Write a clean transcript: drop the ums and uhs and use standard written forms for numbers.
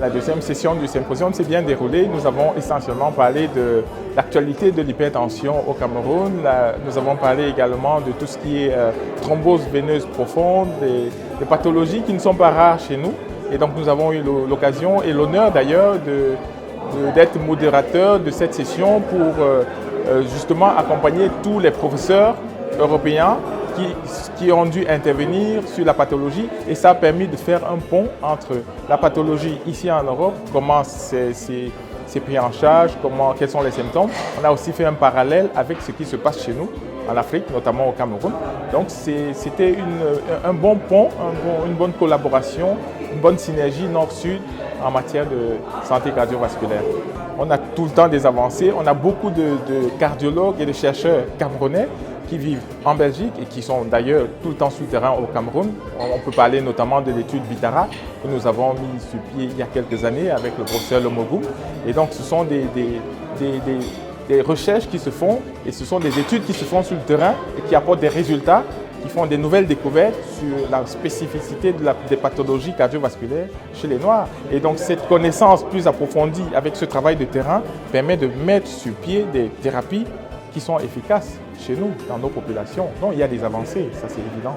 La deuxième session du symposium s'est bien déroulée. Nous avons essentiellement parlé de l'actualité de l'hypertension au Cameroun. Nous avons parlé également de tout ce qui est thrombose veineuse profonde, des pathologies qui ne sont pas rares chez nous. Et donc nous avons eu l'occasion et l'honneur d'ailleurs d'être modérateur de cette session pour justement accompagner tous les professeurs européens qui ont dû intervenir sur la pathologie, et ça a permis de faire un pont entre la pathologie ici en Europe, comment c'est pris en charge, quels sont les symptômes. On a aussi fait un parallèle avec ce qui se passe chez nous, en Afrique, notamment au Cameroun. Donc c'était un bon pont, une bonne collaboration, une bonne synergie nord-sud en matière de santé cardiovasculaire. On a tout le temps des avancées, on a beaucoup de cardiologues et de chercheurs camerounais qui vivent en Belgique et qui sont d'ailleurs tout le temps souterrains au Cameroun. On peut parler notamment de l'étude Bitara que nous avons mis sur pied il y a quelques années avec le professeur Lomogou. Et donc ce sont des recherches qui se font et ce sont des études qui se font sur le terrain et qui apportent des résultats, qui font des nouvelles découvertes sur la spécificité des pathologies cardiovasculaires chez les Noirs. Et donc cette connaissance plus approfondie avec ce travail de terrain permet de mettre sur pied des thérapies qui sont efficaces chez nous, dans nos populations. Donc il y a des avancées, ça c'est évident.